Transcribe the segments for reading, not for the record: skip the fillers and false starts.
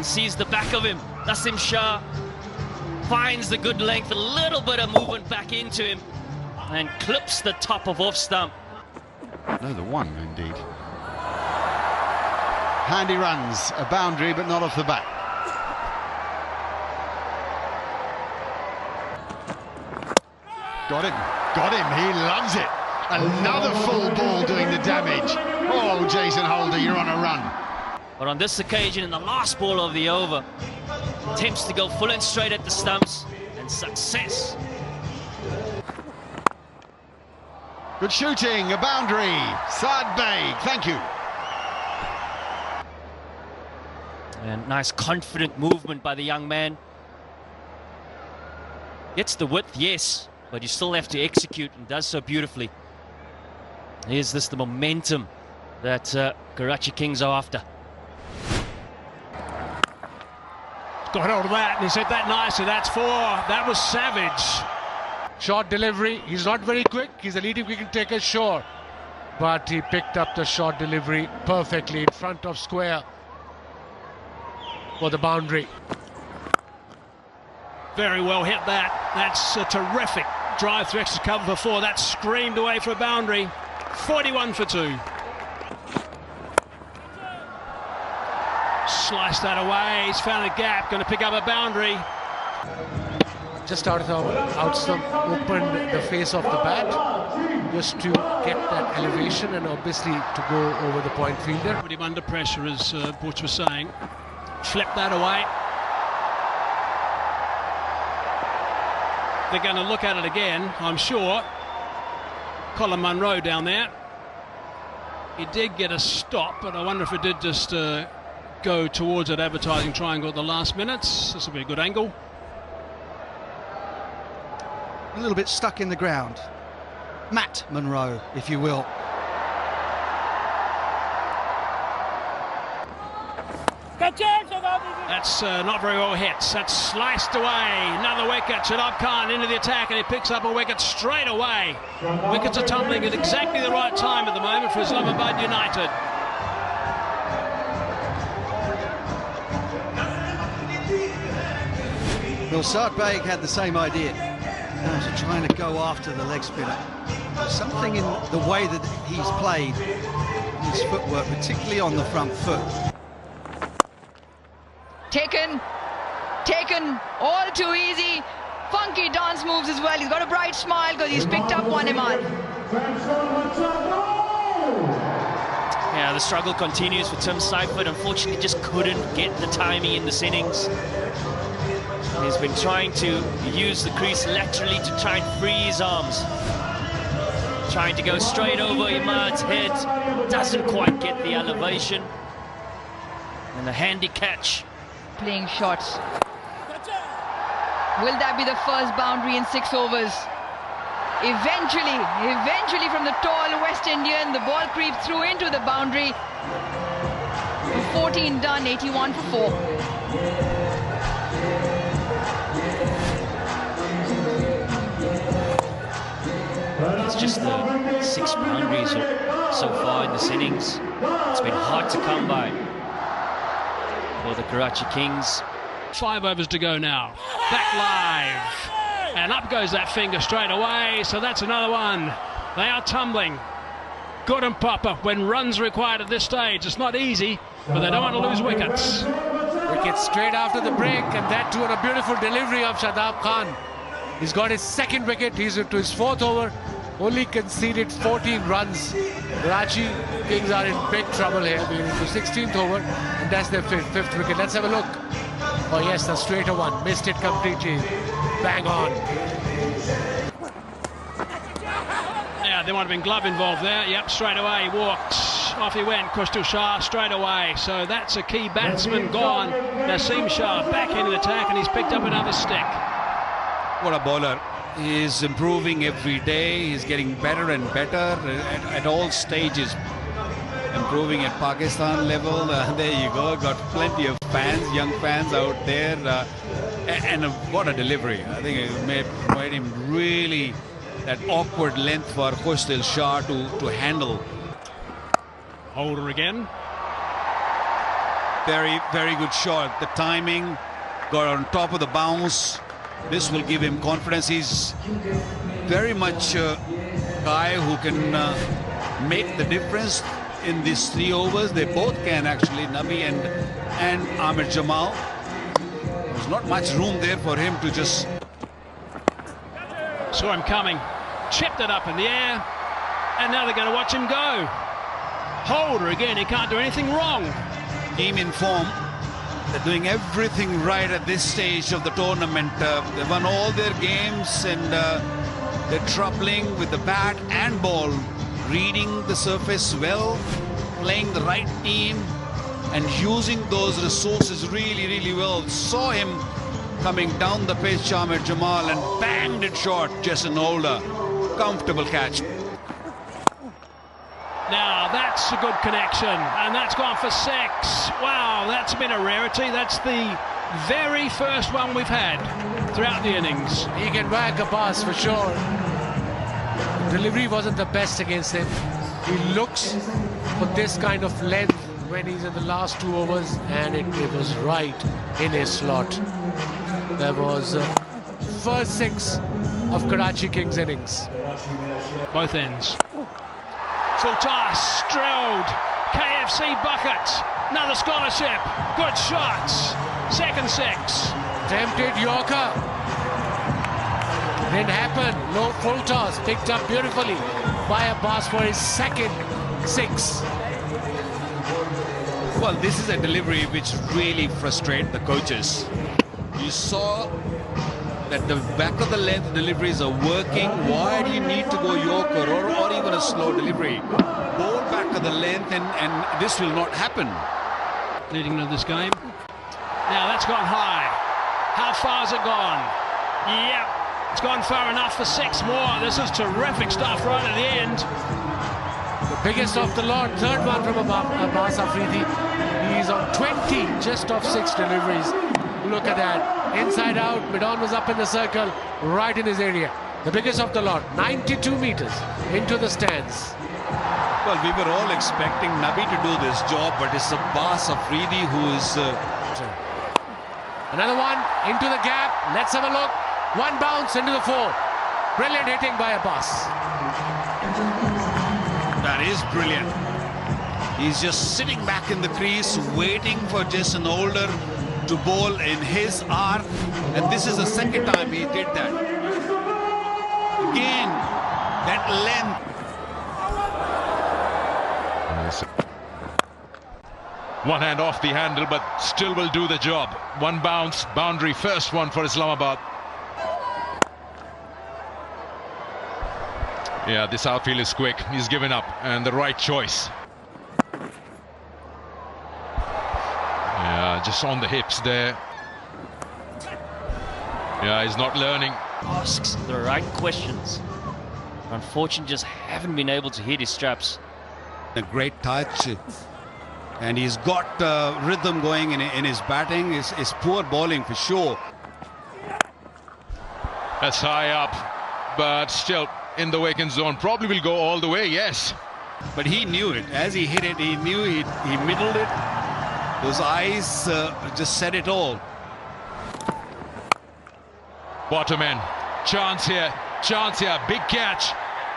and sees the back of him. Nasim Shah finds the good length, a little bit of movement back into him, and clips the top of off stump. No, the one, indeed. Handy runs, a boundary, but not off the bat. Got him, he loves it. Another full ball doing the damage. Oh, Jason Holder, you're on a run. But on this occasion, in the last ball of the over, attempts to go full and straight at the stumps, and success. Good shooting, a boundary. Saad Beg, thank you. And nice confident movement by the young man. Gets the width, yes, but you still have to execute, and does so beautifully. Is this the momentum that Karachi Kings are after? Got hold of that, and he's hit that nicely. That's 4. That was savage. Short delivery. He's not very quick. He's a leading wicket taker, sure. But he picked up the short delivery perfectly in front of square for the boundary. Very well hit that. That's a terrific drive through extra cover for 4. That's screamed away for a boundary. 41 for 2. Sliced that away. He's found a gap. Going to pick up a boundary. Just out of the out stump, opened the face of the bat just to get that elevation and obviously to go over the point fielder. Put him under pressure, as Butch was saying. Flip that away. They're going to look at it again, I'm sure. Colin Munro down there. He did get a stop, but I wonder if it did just go towards that advertising triangle at the last minutes. This will be a good angle. A little bit stuck in the ground. Matt Munro, if you will. That's not very well hit. That's sliced away. Another wicket. Shadab Khan into the attack, and he picks up a wicket straight away. Wickets are tumbling at exactly the right time at the moment for Islamabad United. Well, Saad Beg had the same idea. Was trying to go after the leg spinner. There's something in the way that he's played, his footwork, particularly on the front foot. Taken, all too easy. Funky dance moves as well. He's got a bright smile because he's picked up one, Iman. Yeah, the struggle continues for Tim Seifert. Unfortunately, just couldn't get the timing in this innings. He's been trying to use the crease laterally to try and free his arms. Trying to go straight over Imad's head. Doesn't quite get the elevation. And a handy catch. Playing shots. Will that be the first boundary in 6 overs? Eventually from the tall West Indian, the ball creeps through into the boundary. 14 done, 81 for 4. It's just the 6 boundaries so far in this innings. It's been hard to come by for the Karachi Kings. 5 overs to go now. Back live. And up goes that finger straight away. So that's another one. They are tumbling. Good and proper when runs required at this stage. It's not easy, but they don't want to lose wickets. Wicket straight after the break, and that too on a beautiful delivery of Shadab Khan. He's got his 2nd wicket. He's into his 4th over. Only conceded 14 runs. Karachi Kings are in big trouble here. We're into 16th over, and that's their 5th wicket. Let's have a look. Oh yes, a straighter one. Missed it completely. Bang on. Yeah, there might have been glove involved there. Yep, straight away he walked. Off he went, Kushal Shah, straight away. So that's a key batsman gone. Nasim Shah back into the attack, and he's picked up another stick. What a bowler. He is improving every day. He's getting better and better at all stages. Improving at Pakistan level. There you go. Got plenty of fans, young fans out there. And what a delivery. I think it made him really that awkward length for Kushal Shah to handle. Holder again. Very, very good shot. The timing, got on top of the bounce. This will give him confidence. He's very much a guy who can make the difference in these 3 overs. They both can actually, Nabi and Amir Jamal. There's not much room there for him to just... Saw him coming, chipped it up in the air, and now they're going to watch him go. Holder again, he can't do anything wrong. Team in form. They're doing everything right at this stage of the tournament. They won all their games, and they're troubling with the bat and ball, reading the surface well, playing the right team, and using those resources really, really well. Saw him coming down the pitch, Amir Jamal, and banged it short. Jason Holder, comfortable catch. Now that's a good connection, and that's gone for 6. Wow, that's been a rarity. That's the very first one we've had throughout the innings. He can whack a pass for sure. Delivery wasn't the best against him. He looks for this kind of length when he's in the last 2 overs, and it was right in his slot. That was first 6 of Karachi Kings innings. Both ends. Full toss, drilled, KFC bucket, another scholarship, good shots, second 6. Tempted Yorker. Didn't happen, low full toss, picked up beautifully by Abbas for his second 6. Well, this is a delivery which really frustrates the coaches. You saw that the back of the length deliveries are working. Why do you need to go Yorker or even a slow delivery? Ball back of the length, and this will not happen. Leading into this game. Now that's gone high. How far has it gone? Yep, it's gone far enough for 6 more. This is terrific stuff right at the end. The biggest of the lot, third one from Abbas Afridi. He's on 20, just off 6 deliveries. Look at that. Inside out, Midon was up in the circle, right in his area. The biggest of the lot, 92 meters into the stands. Well, we were all expecting Nabi to do this job, but it's Abbas Afridi who is... Another one into the gap. Let's have a look. One bounce into the 4. Brilliant hitting by Abbas. That is brilliant. He's just sitting back in the crease, waiting for Jason Holder to bowl in his arc, and this is the second time he did that. Again, that length. One hand off the handle, but still will do the job. One bounce, boundary, first one for Islamabad. Yeah, this outfield is quick. He's given up, and the right choice. Yeah, just on the hips there. Yeah, he's not learning. Asks the right questions. Unfortunately, just haven't been able to hit his straps. A great touch, and he's got rhythm going in his batting. His poor bowling for sure. That's high up, but still in the vacant zone. Probably will go all the way, yes. But he knew it. As he hit it, he knew he middled it. Those eyes just said it all. Bottom end. Chance here. Chance here. Big catch.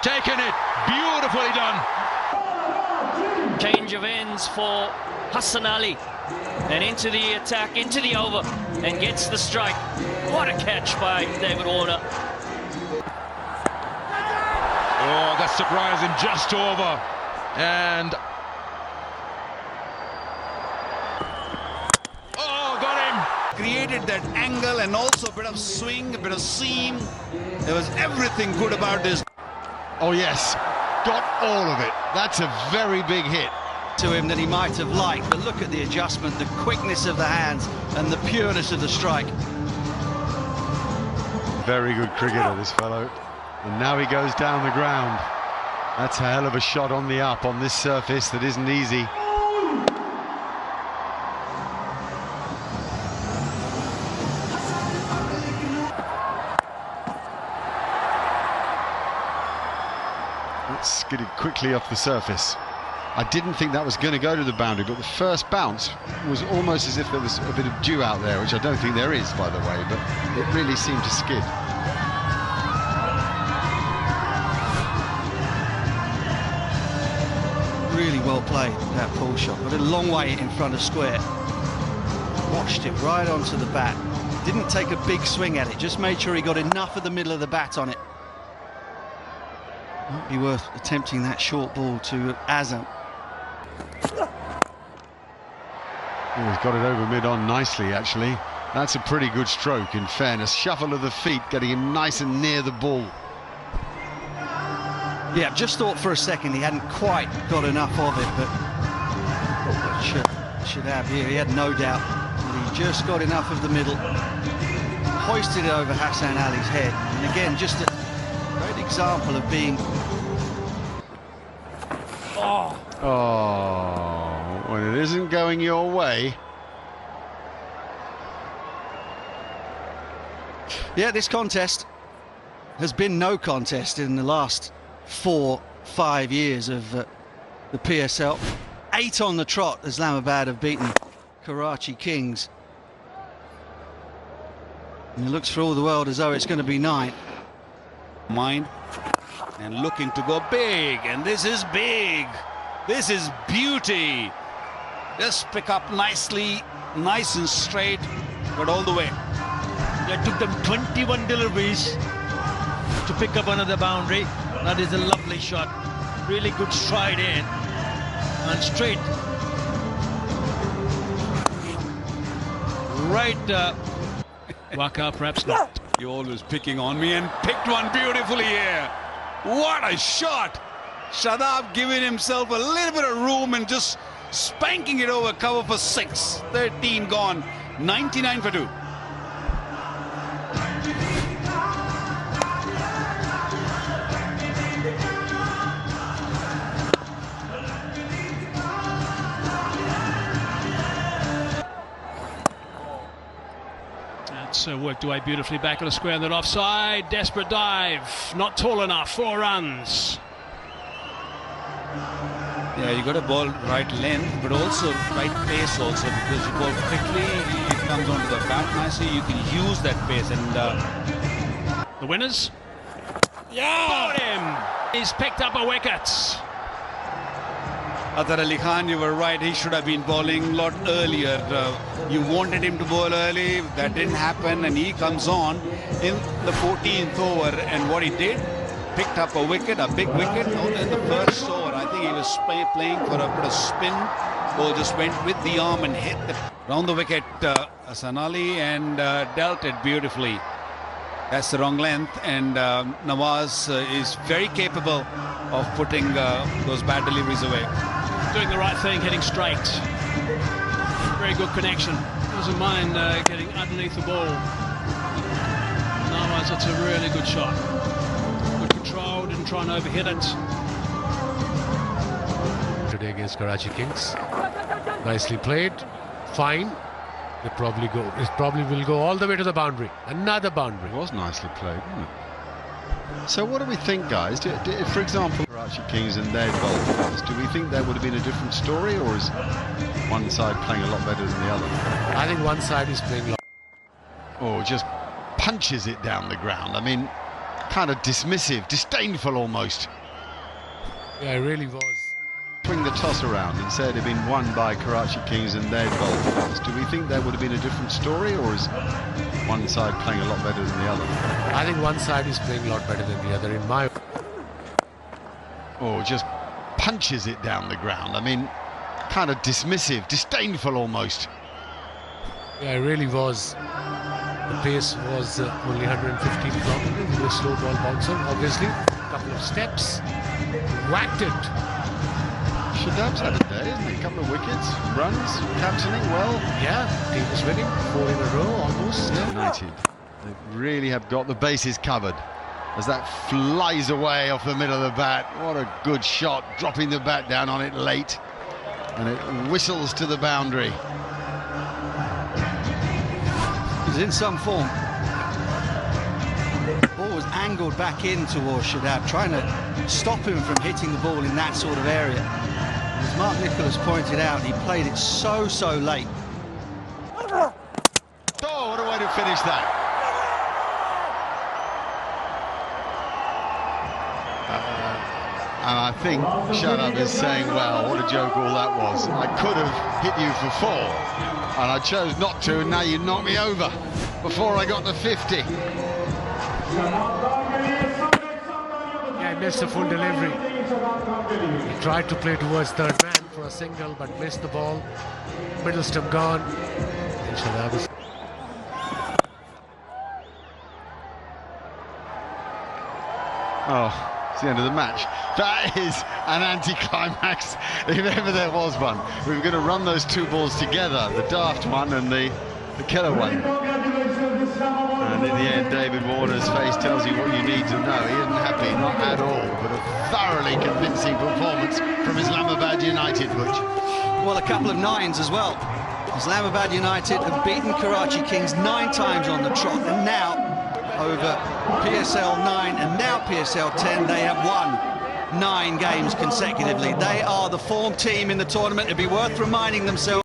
Taken it. Beautifully done. Change of ends for Hassan Ali. And into the attack, into the over, and gets the strike. What a catch by David Warner. Oh, that surprised him just over. And... oh, got him. Created that angle and also a bit of swing, a bit of seam. There was everything good about this. Oh, yes. Got all of it. That's a very big hit. To him that he might have liked, but look at the adjustment, the quickness of the hands and the pureness of the strike. Very good cricketer, this fellow. And now he goes down the ground. That's a hell of a shot on the up on this surface that isn't easy. Let's get it quickly off the surface. I didn't think that was going to go to the boundary, but the first bounce was almost as if there was a bit of dew out there, which I don't think there is, by the way, but it really seemed to skid. Really well played, that pull shot, but a long way in front of square. Washed it right onto the bat. Didn't take a big swing at it, just made sure he got enough of the middle of the bat on it. Might be worth attempting that short ball to Azam. Oh, he's got it over mid-on nicely, actually. That's a pretty good stroke, in fairness. Shuffle of the feet, getting him nice and near the ball. Yeah, just thought for a second he hadn't quite got enough of it, but should have here. He had no doubt that he just got enough of the middle, hoisted it over Hassan Ali's head, and again, just a great example of being... Oh, when it isn't going your way. Yeah, this contest has been no contest in the last 4-5 years of the PSL. 8 on the trot. Islamabad have beaten Karachi Kings. And it looks for all the world as though it's going to be 9. Mind and looking to go big, and this is big. This is beauty. Just pick up nicely, nice and straight, but all the way. It took them 21 deliveries to pick up another boundary. That is a lovely shot. Really good stride in and straight. Right. Waka, perhaps not. You're always picking on me, and picked one beautifully here. What a shot! Shadab giving himself a little bit of room and just spanking it over, cover for 6. 13 gone. 99 for 2. That's worked away beautifully back on the square and then offside. Desperate dive. Not tall enough. 4 runs. Yeah, you got a ball right length, but also right pace also, because you ball quickly, it comes onto the bat nicely, you can use that pace. And the winners? Yeah! Got him! He's picked up a wicket. Athar Ali Khan, you were right, he should have been bowling a lot earlier. You wanted him to bowl early, that didn't happen, and he comes on in the 14th over, and what he did, picked up a wicket, a big wicket, in the first over. I think he was playing for a bit of spin. Ball just went with the arm and hit round the wicket, Hassan Ali, and dealt it beautifully. That's the wrong length, and Nawaz is very capable of putting those bad deliveries away. Doing the right thing, hitting straight. Very good connection. Doesn't mind getting underneath the ball. Nawaz, it's a really good shot. Good control, didn't try and overhit it. Today against Karachi Kings. Nicely played. Fine. It probably will go all the way to the boundary. Another boundary. It was nicely played, wasn't it? So what do we think, guys? For example, Karachi Kings and their bowlers, do we think there would have been a different story, or is one side playing a lot better than the other? I think one side is playing a lot. Or just punches it down the ground. I mean, kind of dismissive, disdainful almost. Yeah, it really was. Swing the toss around and say it had been won by Karachi Kings and their bowlers. Do we think there would have been a different story, or is one side playing a lot better than the other? I think one side is playing a lot better than the other, in my... Or just punches it down the ground. I mean, kind of dismissive, disdainful almost. Yeah, it really was. The pace was only 115 kilometers. He was slow ball bouncer, obviously. A couple of steps. Whacked it. Shadab's had a day, hasn't he? A couple of wickets, runs, captaining well. Yeah, team is winning. 4 in a row, almost. Yeah. United, they really have got the bases covered as that flies away off the middle of the bat. What a good shot, dropping the bat down on it late, and it whistles to the boundary. He's in some form. The ball was angled back in towards Shadab, trying to stop him from hitting the ball in that sort of area. The Mark Nicholas pointed out, he played it so late. Oh, what a way to finish that. And I think Shadab is saying, well, what a joke all that was. I could have hit you for 4, and I chose not to, and now you knocked me over before I got the 50. Yeah, he missed the full delivery. He tried to play towards third man for a single, but missed the ball. Middle stump gone. And Shadab is... Oh, it's the end of the match. That is an anticlimax, if ever there was one. We were going to run those 2 balls together, the daft one and the killer one. And in the end, David Warner's face tells you what you need to know. He isn't happy, not at all, but a thoroughly convincing performance from Islamabad United, Butch. Well, a couple of 9s as well. Islamabad United have beaten Karachi Kings 9 times on the trot, and now over PSL 9 and now PSL 10, they have won 9 games consecutively. They are the form team in the tournament. It'd be worth reminding themselves.